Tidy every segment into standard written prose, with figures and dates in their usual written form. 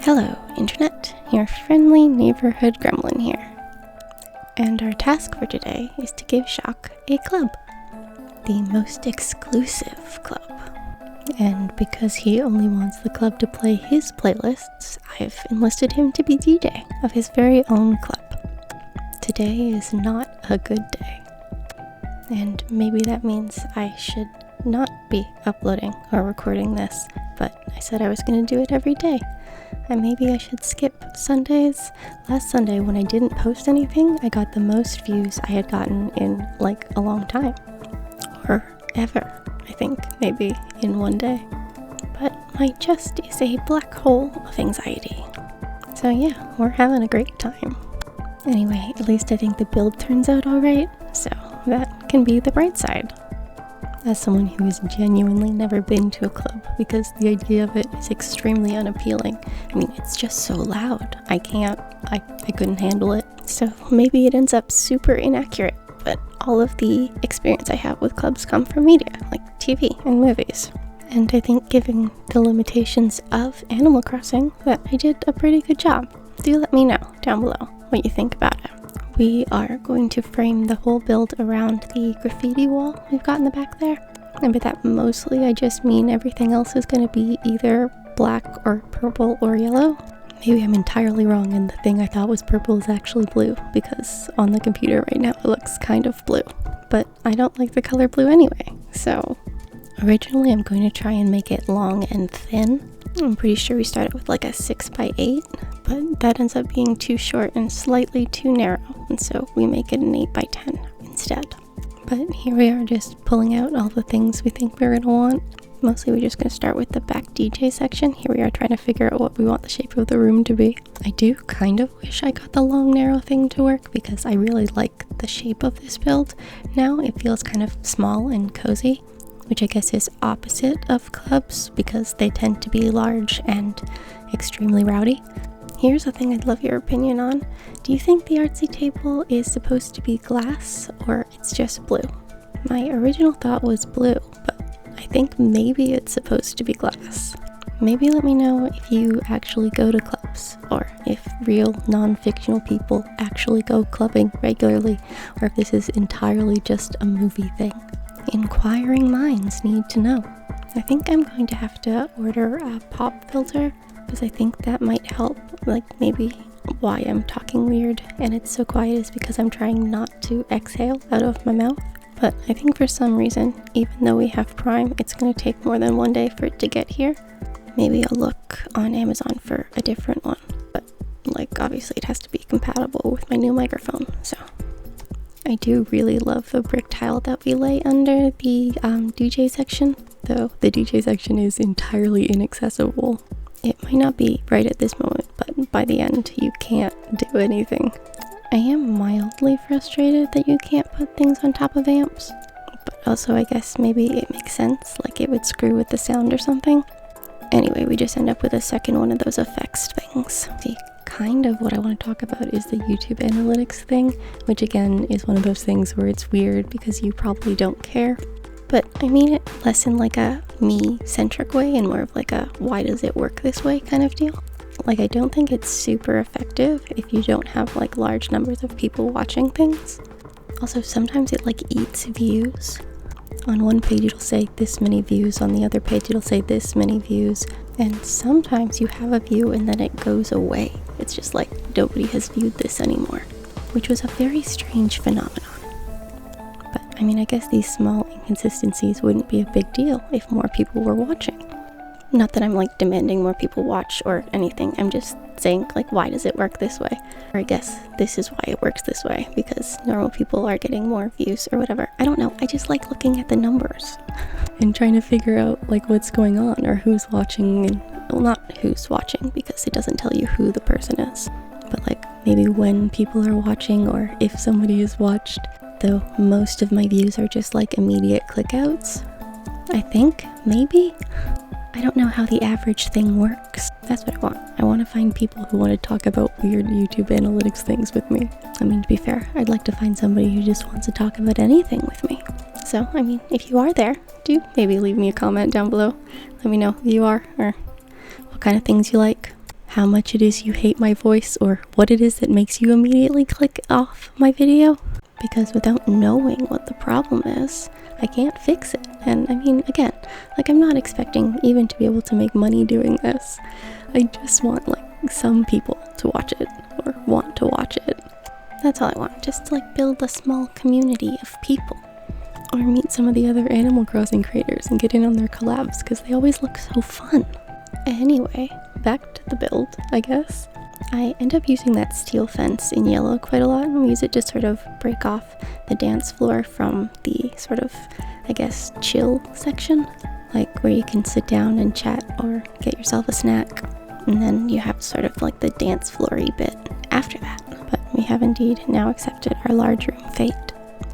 Hello, Internet, your friendly neighborhood gremlin here. And our task for today is to give Jacques a club, the most exclusive club. And because he only wants the club to play his playlists, I've enlisted him to be DJ of his very own club. Today is not a good day. And maybe that means I should not be uploading or recording this, but I said I was going to do it every day. And maybe I should skip Sundays. Last Sunday, when I didn't post anything, I got the most views I had gotten in like a long time. Or ever, I think, maybe in one day. But my chest is a black hole of anxiety. So yeah, we're having a great time. Anyway, at least I think the build turns out alright, so that can be the bright side. As someone who has genuinely never been to a club, because the idea of it is extremely unappealing. I mean, it's just so loud. I couldn't handle it. So maybe it ends up super inaccurate, but all of the experience I have with clubs come from media, like TV and movies. And I think given the limitations of Animal Crossing, that I did a pretty good job. Do let me know down below what you think about it. We are going to frame the whole build around the graffiti wall we've got in the back there. And by that mostly I just mean everything else is going to be either black or purple or yellow. Maybe I'm entirely wrong and the thing I thought was purple is actually blue, because on the computer right now it looks kind of blue. But I don't like the color blue anyway, so originally I'm going to try and make it long and thin. I'm pretty sure we started with like a 6x8, but that ends up being too short and slightly too narrow, and so we make it an 8x10 instead. But here we are just pulling out all the things we think we're going to want. Mostly we're just going to start with the back DJ section. Here we are trying to figure out what we want the shape of the room to be. I do kind of wish I got the long narrow thing to work, because I really like the shape of this build. Now it feels kind of small and cozy, which I guess is opposite of clubs because they tend to be large and extremely rowdy. Here's a thing I'd love your opinion on. Do you think the artsy table is supposed to be glass or it's just blue? My original thought was blue, but I think maybe it's supposed to be glass. Maybe let me know if you actually go to clubs, or if real non-fictional people actually go clubbing regularly, or if this is entirely just a movie thing. Inquiring minds need to know. I think I'm going to have to order a pop filter, because I think that might help. Like, maybe why I'm talking weird and it's so quiet is because I'm trying not to exhale out of my mouth. But I think for some reason, even though we have Prime, it's going to take more than one day for it to get here. Maybe I'll look on Amazon for a different one, but like obviously it has to be compatible with my new microphone, so. I do really love the brick tile that we lay under the DJ section, though the DJ section is entirely inaccessible. It might not be right at this moment, but by the end you can't do anything. I am mildly frustrated that you can't put things on top of amps, but also I guess maybe it makes sense, like it would screw with the sound or something. Anyway, we just end up with a second one of those effects things. Kind of what I want to talk about is the YouTube analytics thing, which again is one of those things where it's weird because you probably don't care. But I mean it less in like a me-centric way and more of like a why does it work this way kind of deal. Like, I don't think it's super effective if you don't have like large numbers of people watching things. Also, sometimes it like eats views. On one page it'll say this many views, on the other page it'll say this many views, and sometimes you have a view and then it goes away. It's just like nobody has viewed this anymore, which was a very strange phenomenon. But I mean, I guess these small inconsistencies wouldn't be a big deal if more people were watching. Not that I'm like demanding more people watch or anything, I'm just saying like, why does it work this way? Or I guess this is why it works this way, because normal people are getting more views or whatever. I don't know, I just like looking at the numbers and trying to figure out like what's going on or who's watching, and well, not who's watching because it doesn't tell you who the person is, but like maybe when people are watching or if somebody has watched. Though most of my views are just like immediate clickouts, I think, maybe. I don't know how the average thing works. That's what I want. I want to find people who want to talk about weird YouTube analytics things with me. I mean, to be fair, I'd like to find somebody who just wants to talk about anything with me. So, I mean, if you are there, do maybe leave me a comment down below. Let me know who you are or what kind of things you like. how much it is you hate my voice or what it is that makes you immediately click off my video. Because without knowing what the problem is, I can't fix it. And I mean, again, like, I'm not expecting even to be able to make money doing this. I just want like some people to watch it or want to watch it. That's all I want, just to like build a small community of people. Or meet some of the other Animal Crossing creators and get in on their collabs because they always look so fun. Anyway, back to the build, I guess. I end up using that steel fence in yellow quite a lot, and we use it to sort of break off the dance floor from the sort of, I guess, chill section. Like where you can sit down and chat or get yourself a snack. And then you have sort of like the dance floor-y bit after that. But we have indeed now accepted our large room fate.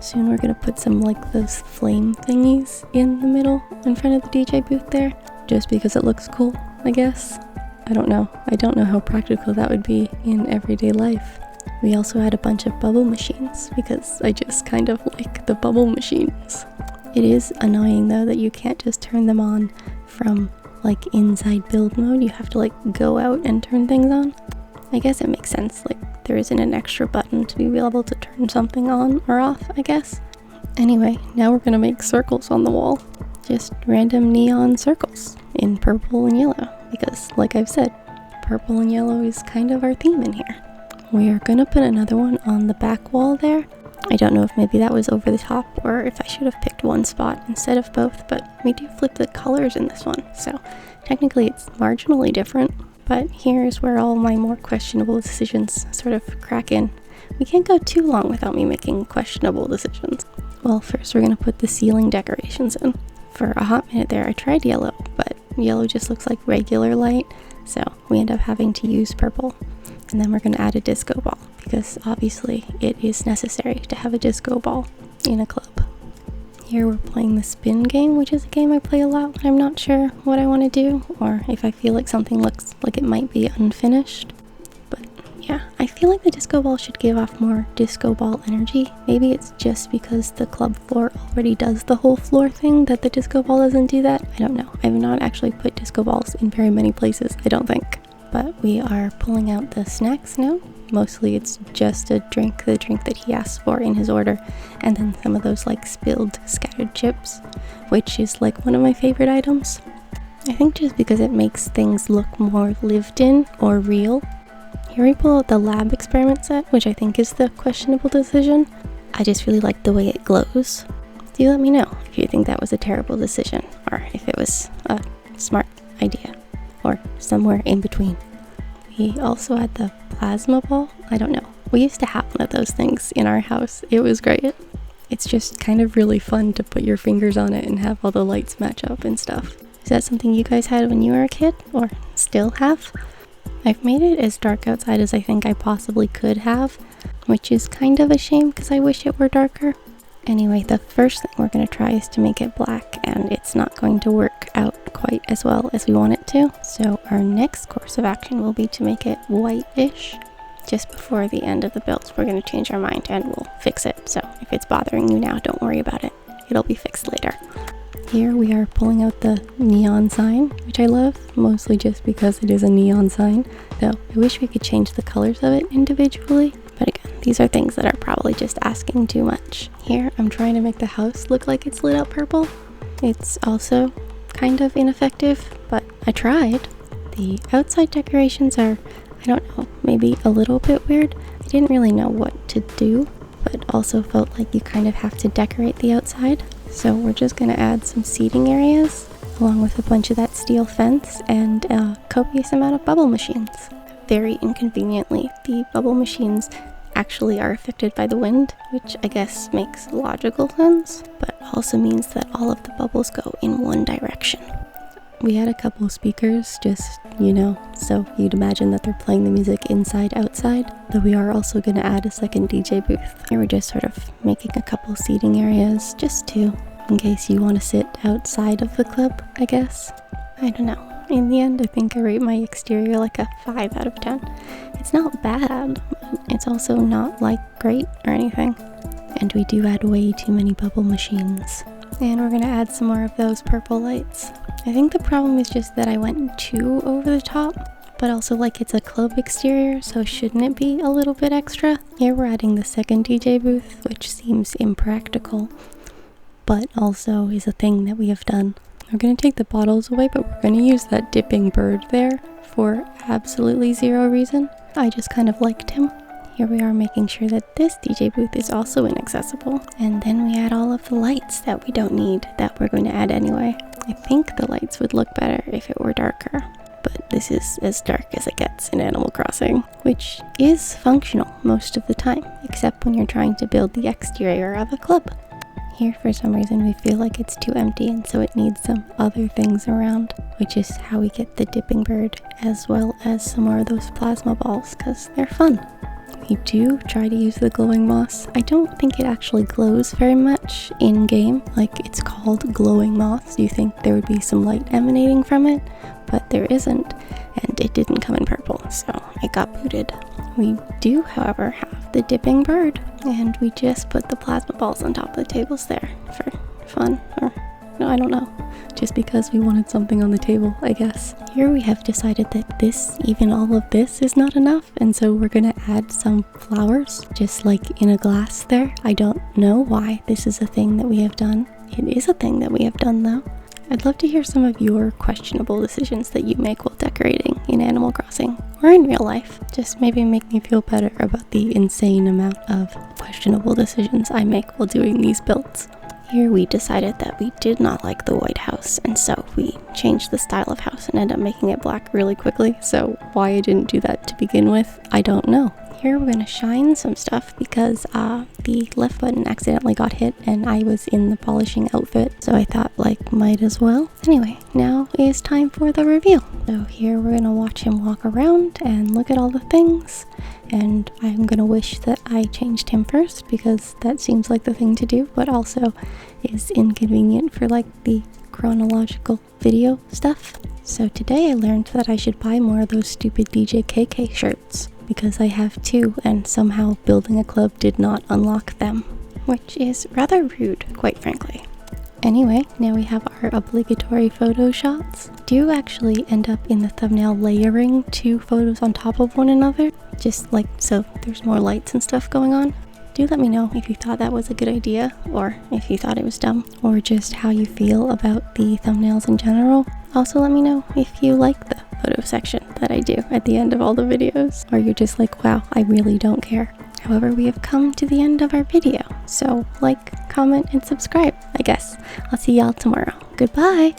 Soon we're gonna put some like those flame thingies in the middle in front of the DJ booth there, just because it looks cool, I guess. I don't know how practical that would be in everyday life. We also had a bunch of bubble machines because I just kind of like the bubble machines. It is annoying though that you can't just turn them on from like inside build mode. You have to like go out and turn things on. I guess it makes sense, like there isn't an extra button to be able to turn something on or off, I guess. Anyway, now we're gonna make circles on the wall. Just random neon circles in purple and yellow, because like I've said, purple and yellow is kind of our theme in here. We are gonna put another one on the back wall there. I don't know if maybe that was over the top or if I should have picked one spot instead of both, but we do flip the colors in this one, so technically it's marginally different. But here's where all my more questionable decisions sort of crack in. We can't go too long without me making questionable decisions. Well, first we're gonna put the ceiling decorations in. For a hot minute there I tried yellow, but yellow just looks like regular light, so we end up having to use purple. And then we're gonna add a disco ball, because obviously it is necessary to have a disco ball in a club. Here we're playing the spin game, which is a game I play a lot when I'm not sure what I want to do, or if I feel like something looks like it might be unfinished. But yeah, I feel like the disco ball should give off more disco ball energy. Maybe it's just because the club floor already does the whole floor thing that the disco ball doesn't do that. I don't know. I've not actually put disco balls in very many places, I don't think. But we are pulling out the snacks now. Mostly it's just the drink that he asked for in his order, and then some of those like spilled scattered chips, which is like one of my favorite items. I think just because it makes things look more lived in or real. Here we pull out the lab experiment set, which I think is the questionable decision. I just really like the way it glows. Do let me know if you think that was a terrible decision, or if it was a smart idea, or somewhere in between. We also had the plasma ball. I don't know. We used to have one of those things in our house. It was great. It's just kind of really fun to put your fingers on it and have all the lights match up and stuff. Is that something you guys had when you were a kid, or still have? I've made it as dark outside as I think I possibly could have, which is kind of a shame because I wish it were darker. Anyway, the first thing we're going to try is to make it black, and it's not going to work out quite as well as we want it to. So our next course of action will be to make it white-ish. Just before the end of the build, we're going to change our mind and we'll fix it. So if it's bothering you now, don't worry about it. It'll be fixed later. Here we are pulling out the neon sign, which I love, mostly just because it is a neon sign. Though I wish we could change the colors of it individually. But again, these are things that are probably just asking too much. Here, I'm trying to make the house look like it's lit up purple. It's also kind of ineffective, but I tried. The outside decorations are, I don't know, maybe a little bit weird. I didn't really know what to do, but also felt like you kind of have to decorate the outside. So we're just gonna add some seating areas, along with a bunch of that steel fence and a copious amount of bubble machines. Very inconveniently, the bubble machines actually are affected by the wind, which I guess makes logical sense, but also means that all of the bubbles go in one direction. We had a couple speakers, just, so you'd imagine that they're playing the music inside, outside, though we are also going to add a second DJ booth. Here we're just sort of making a couple seating areas, just two, in case you want to sit outside of the club, I guess. I don't know. In the end, I think I rate my exterior like a 5 out of 10. It's not bad, but it's also not like great or anything. And we do add way too many bubble machines. And we're gonna add some more of those purple lights. I think the problem is just that I went too over the top, but also like it's a club exterior, so shouldn't it be a little bit extra? Here we're adding the second DJ booth, which seems impractical, but also is a thing that we have done. We're going to take the bottles away, but we're going to use that dipping bird there for absolutely zero reason. I just kind of liked him. Here we are making sure that this DJ booth is also inaccessible. And then we add all of the lights that we don't need that we're going to add anyway. I think the lights would look better if it were darker, but this is as dark as it gets in Animal Crossing, which is functional most of the time, except when you're trying to build the exterior of a club. Here, for some reason, we feel like it's too empty, and so it needs some other things around, which is how we get the dipping bird, as well as some more of those plasma balls, because they're fun. We do try to use the glowing moss. I don't think it actually glows very much in-game, like it's called glowing moss. You think there would be some light emanating from it, but there isn't, and it didn't come in purple, so it got booted. We do, however, have the dipping bird, and we just put the plasma balls on top of the tables there for fun, or no, I don't know, just because we wanted something on the table, I guess. Here we have decided that even all of this is not enough, and so we're gonna add some flowers, just like in a glass there. I don't know why this is a thing that we have done. It is a thing that we have done though. I'd love to hear some of your questionable decisions that you make while decorating in Animal Crossing, or in real life. Just maybe make me feel better about the insane amount of questionable decisions I make while doing these builds. Here we decided that we did not like the white house, and so we changed the style of house and ended up making it black really quickly. So why I didn't do that to begin with, I don't know. Here we're going to shine some stuff because the left button accidentally got hit and I was in the polishing outfit, so I thought like might as well. Anyway, now is time for the reveal. So here we're going to watch him walk around and look at all the things, and I'm going to wish that I changed him first because that seems like the thing to do, but also is inconvenient for like the chronological video stuff. So today I learned that I should buy more of those stupid DJ KK shirts, because I have two, and somehow building a club did not unlock them, which is rather rude, quite frankly. Anyway, now we have our obligatory photo shots. Do you actually end up in the thumbnail layering two photos on top of one another? Just like so there's more lights and stuff going on? Do let me know if you thought that was a good idea, or if you thought it was dumb, or just how you feel about the thumbnails in general. Also let me know if you like the photo section that I do at the end of all the videos, or you're just like, wow, I really don't care. However, we have come to the end of our video, so like, comment, and subscribe, I guess. I'll see y'all tomorrow. Goodbye!